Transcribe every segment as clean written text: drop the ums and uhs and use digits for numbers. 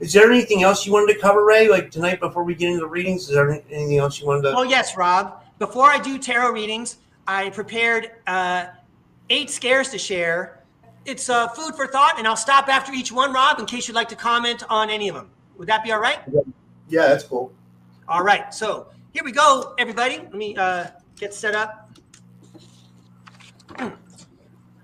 Is there anything else you wanted to cover, Ray, like tonight before we get into the readings? Is there anything else you wanted to? Oh, yes, Rob. Before I do tarot readings, I prepared 8 scares to share. It's food for thought, and I'll stop after each one, Rob, in case you'd like to comment on any of them. Would that be all right? Yeah, that's cool. All right. So here we go, everybody. Let me get set up.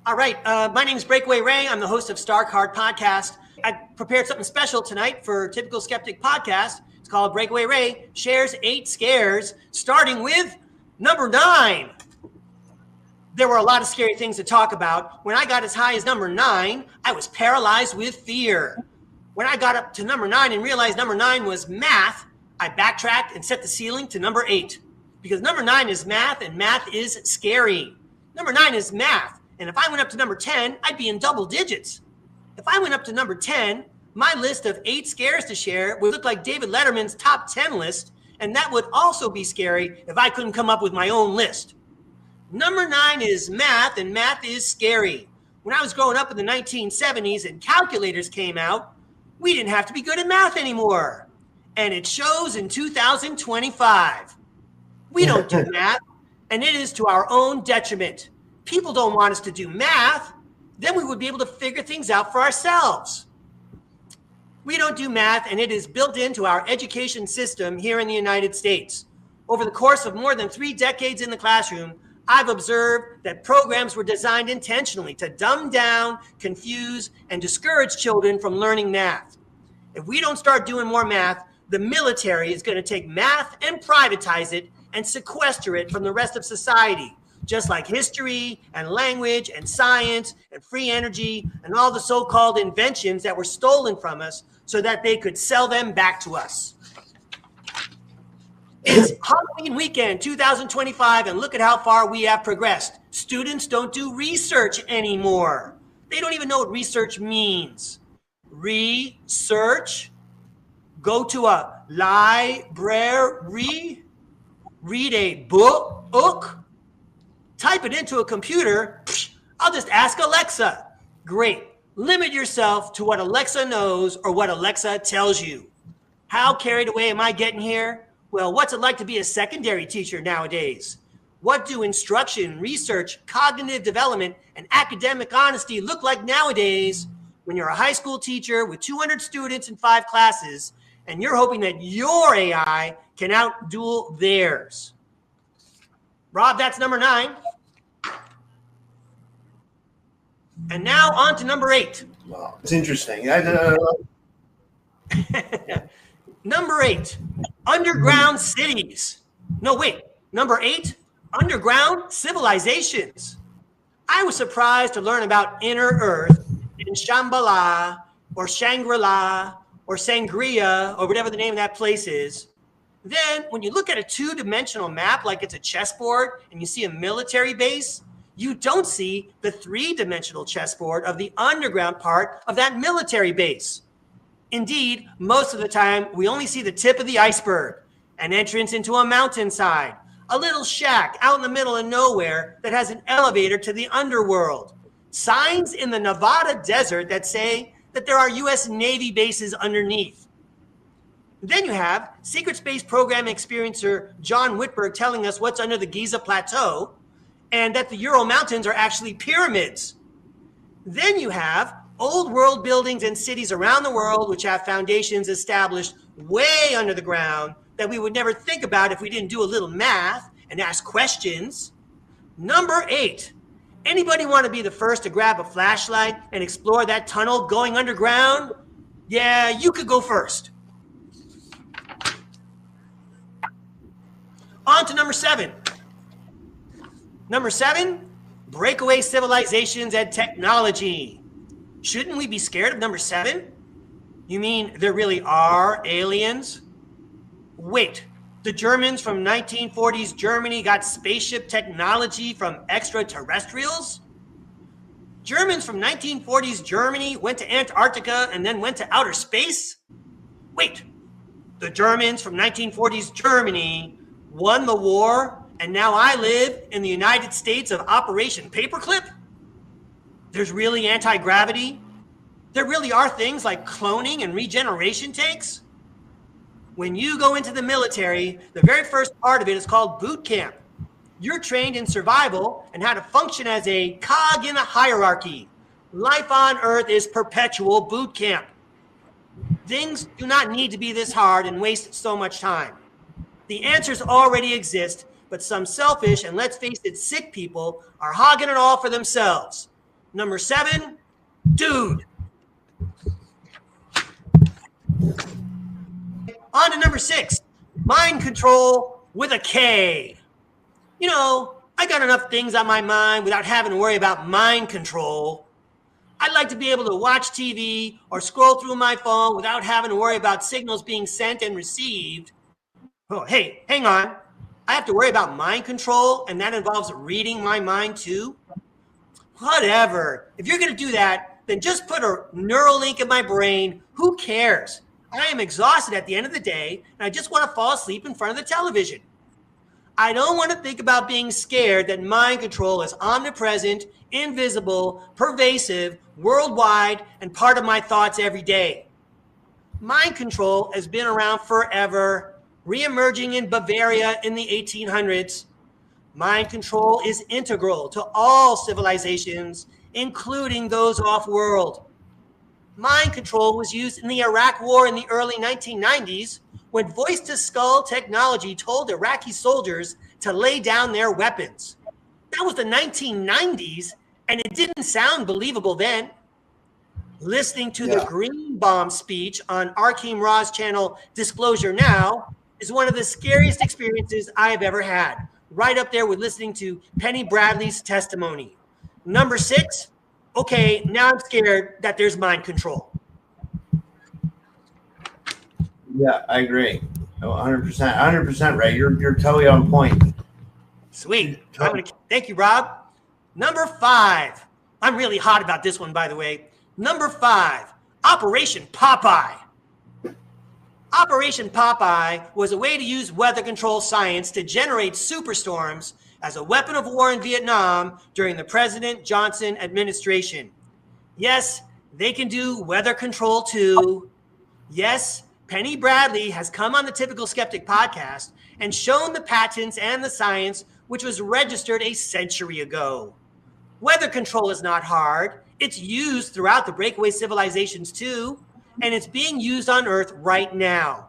All right. My name is Breakaway Ray. I'm the host of STARCARD podcast. I prepared something special tonight for Typical Skeptic podcast. It's called Breakaway Ray Shares 8 Scares, starting with number 9. There were a lot of scary things to talk about. When I got as high as number 9, I was paralyzed with fear. When I got up to number 9 and realized number 9 was math, I backtracked and set the ceiling to number 8. Because number 9 is math, and math is scary. Number 9 is math. And if I went up to number 10, I'd be in double digits. If I went up to number 10, my list of 8 scares to share would look like David Letterman's top 10 list, and that would also be scary if I couldn't come up with my own list. Number 9 is math, and math is scary. When I was growing up in the 1970s and calculators came out, we didn't have to be good at math anymore. And it shows in 2025. We don't do math, and it is to our own detriment. People don't want us to do math. Then we would be able to figure things out for ourselves. We don't do math, and it is built into our education system here in the United States. Over the course of more than 3 decades in the classroom, I've observed that programs were designed intentionally to dumb down, confuse, and discourage children from learning math. If we don't start doing more math, the military is going to take math and privatize it and sequester it from the rest of society, just like history and language and science and free energy and all the so-called inventions that were stolen from us so that they could sell them back to us. It's Halloween weekend 2025, and look at how far we have progressed. Students don't do research anymore. They don't even know what research means. Research? Go to a library? Read a book? Type it into a computer? I'll just ask Alexa. Great. Limit yourself to what Alexa knows or what Alexa tells you. How carried away am I getting here? Well, what's it like to be a secondary teacher nowadays? What do instruction, research, cognitive development, and academic honesty look like nowadays when you're a high school teacher with 200 students in 5 classes and you're hoping that your AI can outduel theirs? Rob, that's number 9. And now on to number 8. Wow, it's interesting. Number 8, underground cities. No, wait. Number 8, underground civilizations. I was surprised to learn about inner Earth in Shambhala or Shangri-La or Sangria or whatever the name of that place is. Then when you look at a 2-dimensional map like it's a chessboard and you see a military base, you don't see the 3-dimensional chessboard of the underground part of that military base. Indeed, most of the time, we only see the tip of the iceberg, an entrance into a mountainside, a little shack out in the middle of nowhere that has an elevator to the underworld, signs in the Nevada desert that say that there are U.S. Navy bases underneath. Then you have Secret Space Program experiencer John Whitberg telling us what's under the Giza Plateau and that the Ural Mountains are actually pyramids. Then you have old world buildings and cities around the world which have foundations established way under the ground that we would never think about if we didn't do a little math and ask questions. Number 8, anybody want to be the first to grab a flashlight and explore that tunnel going underground? Yeah, you could go first. On to number 7. Number 7, breakaway civilizations and technology. Shouldn't we be scared of number 7? You mean there really are aliens? Wait, the Germans from 1940s Germany got spaceship technology from extraterrestrials? Germans from 1940s Germany went to Antarctica and then went to outer space? Wait, the Germans from 1940s Germany won the war and now I live in the United States of Operation Paperclip? There's really anti-gravity? there really are things like cloning and regeneration tanks? When you go into the military, the very first part of it is called boot camp. You're trained in survival and how to function as a cog in a hierarchy. Life on Earth is perpetual boot camp. Things do not need to be this hard and waste so much time. The answers already exist, but some selfish and, let's face it, sick people are hogging it all for themselves. Number 7, dude. On to number 6, mind control with a K. You know, I got enough things on my mind without having to worry about mind control. I'd like to be able to watch TV or scroll through my phone without having to worry about signals being sent and received. Oh, hey, hang on. I have to worry about mind control, and that involves reading my mind too? Whatever. If you're going to do that, then just put a neural link in my brain. Who cares? I am exhausted at the end of the day, and I just want to fall asleep in front of the television. I don't want to think about being scared that mind control is omnipresent, invisible, pervasive, worldwide, and part of my thoughts every day. Mind control has been around forever, re-emerging in Bavaria in the 1800s. Mind control is integral to all civilizations, including those off-world. Mind control was used in the Iraq War in the early 1990s when voice-to-skull technology told Iraqi soldiers to lay down their weapons. That was the 1990s, and it didn't sound believable then. Listening to the Greenbaum speech on Arkeem Ra's channel Disclosure Now is one of the scariest experiences I have ever had, right up there with listening to Penny Bradley's testimony. Number 6, okay, now I'm scared that there's mind control. Yeah, I agree. 100%. 100%, Ray. You're totally on point. Sweet. Thank you, Rob. Number 5. I'm really hot about this one, by the way. Number 5, Operation Popeye. Operation Popeye was a way to use weather control science to generate superstorms as a weapon of war in Vietnam during the President Johnson administration. Yes, they can do weather control too. Yes, Penny Bradley has come on the Typical Skeptic podcast and shown the patents and the science which was registered a century ago. Weather control is not hard. It's used throughout the breakaway civilizations too, and it's being used on Earth right now.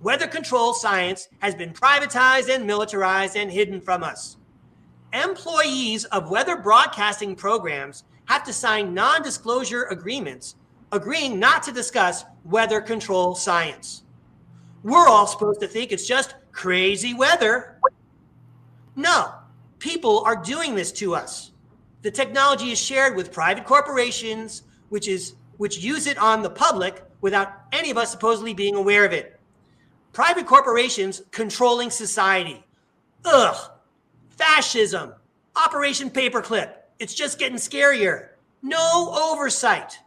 Weather control science has been privatized and militarized and hidden from us. Employees of weather broadcasting programs have to sign non-disclosure agreements agreeing not to discuss weather control science. We're all supposed to think it's just crazy weather. No, people are doing this to us. The technology is shared with private corporations, which use it on the public without any of us supposedly being aware of it. Private corporations controlling society. Ugh. Fascism. Operation Paperclip. It's just getting scarier. No oversight.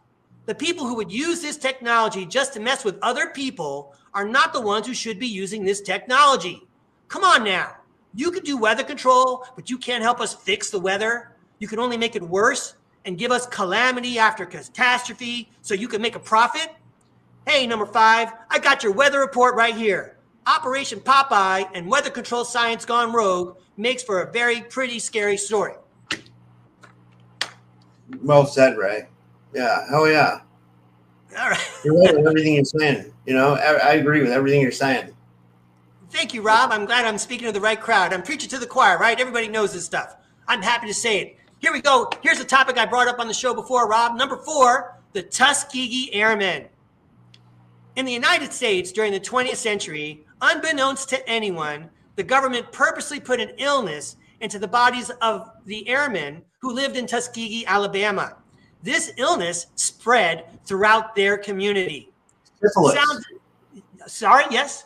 The people who would use this technology just to mess with other people are not the ones who should be using this technology. Come on now. You can do weather control, but you can't help us fix the weather. You can only make it worse and give us calamity after catastrophe so you can make a profit. Hey, number 5, I got your weather report right here. Operation Popeye and weather control science gone rogue makes for a very pretty scary story. Well said, Ray. Yeah, hell yeah. All right. You're right with everything you're saying. You know, I agree with everything you're saying. Thank you, Rob. I'm glad I'm speaking to the right crowd. I'm preaching to the choir, right? Everybody knows this stuff. I'm happy to say it. Here we go. Here's a topic I brought up on the show before, Rob. Number 4, the Tuskegee Airmen. In the United States during the 20th century, unbeknownst to anyone, the government purposely put an illness into the bodies of the airmen who lived in Tuskegee, Alabama. This illness spread throughout their community. Syphilis. Sorry, yes?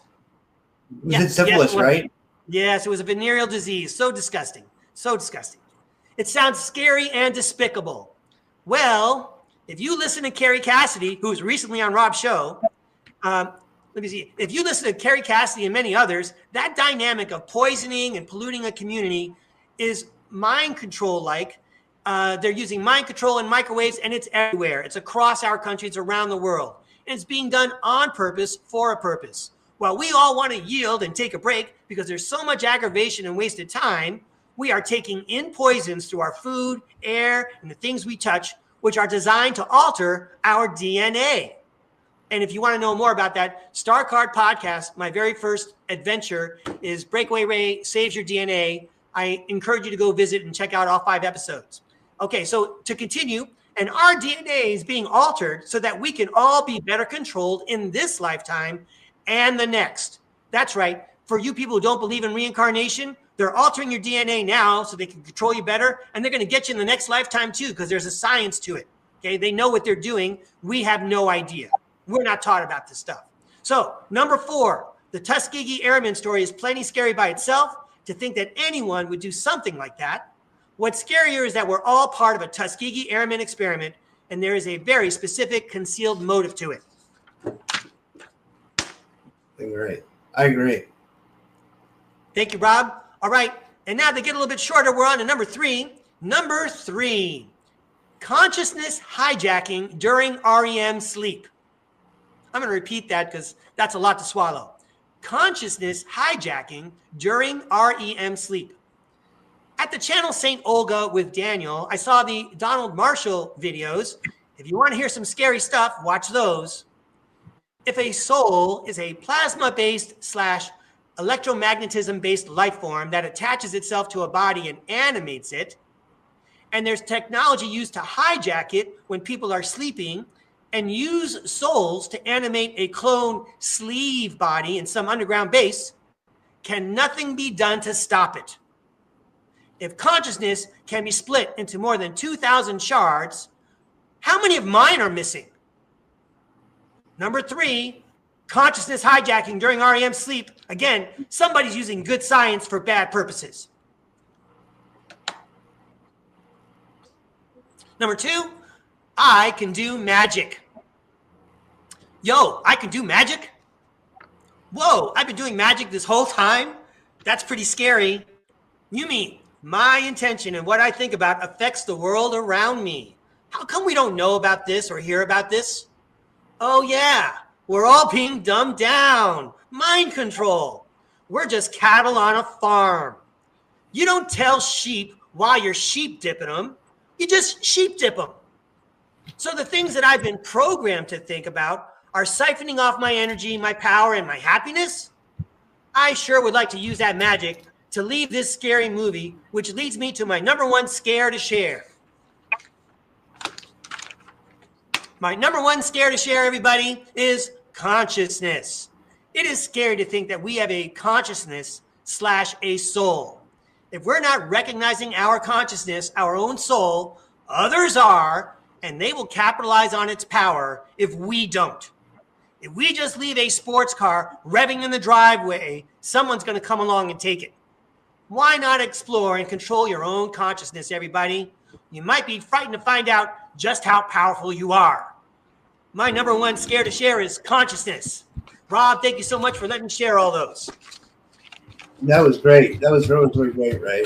Was it syphilis, right? Yes, it was a venereal disease. So disgusting. So disgusting. It sounds scary and despicable. Well, if you listen to Carrie Cassidy, who was recently on Rob's show, let me see. If you listen to Carrie Cassidy and many others, that dynamic of poisoning and polluting a community is mind control-like, They're using mind control and microwaves, and it's everywhere. It's across our country. It's around the world. And it's being done on purpose for a purpose. While we all want to yield and take a break because there's so much aggravation and wasted time, we are taking in poisons through our food, air, and the things we touch, which are designed to alter our DNA. And if you want to know more about that, STARCARD podcast, my very first adventure is Breakaway Ray Saves Your DNA. I encourage you to go visit and check out all 5 episodes. Okay, so to continue, and our DNA is being altered so that we can all be better controlled in this lifetime and the next. That's right. For you people who don't believe in reincarnation, they're altering your DNA now so they can control you better, and they're going to get you in the next lifetime too, because there's a science to it. Okay, they know what they're doing. We have no idea. We're not taught about this stuff. So, number 4, the Tuskegee Airmen story is plenty scary by itself. To think that anyone would do something like that. What's scarier is that we're all part of a Tuskegee Airmen experiment, and there is a very specific concealed motive to it. I agree. Thank you, Rob. All right, and now to get a little bit shorter, we're on to number 3. Number 3, consciousness hijacking during REM sleep. I'm going to repeat that because that's a lot to swallow. Consciousness hijacking during REM sleep. At the channel St. Olga with Daniel, I saw the Donald Marshall videos. If you want to hear some scary stuff, watch those. If a soul is a plasma-based / electromagnetism-based life form that attaches itself to a body and animates it, and there's technology used to hijack it when people are sleeping, and use souls to animate a clone sleeve body in some underground base, can nothing be done to stop it? If consciousness can be split into more than 2,000 shards, how many of mine are missing? Number 3, consciousness hijacking during REM sleep. Again, somebody's using good science for bad purposes. Number 2, I can do magic. Yo, I can do magic? Whoa, I've been doing magic this whole time? That's pretty scary. You mean my intention and what I think about affects the world around me? How come we don't know about this or hear about this? Oh yeah, we're all being dumbed down. Mind control. We're just cattle on a farm. You don't tell sheep while you're sheep dipping them. You just sheep dip them. So the things that I've been programmed to think about are siphoning off my energy, my power, and my happiness. I sure would like to use that magic to leave this scary movie, which leads me to my number 1 scare to share. My number 1 scare to share, everybody, is consciousness. It is scary to think that we have a consciousness / a soul. If we're not recognizing our consciousness, our own soul, others are, and they will capitalize on its power if we don't. If we just leave a sports car revving in the driveway, someone's going to come along and take it. Why not explore and control your own consciousness, everybody? You might be frightened to find out just how powerful you are. My number 1 scare to share is consciousness. Rob, thank you so much for letting me share all those. That was great. That was really, really great, Ray.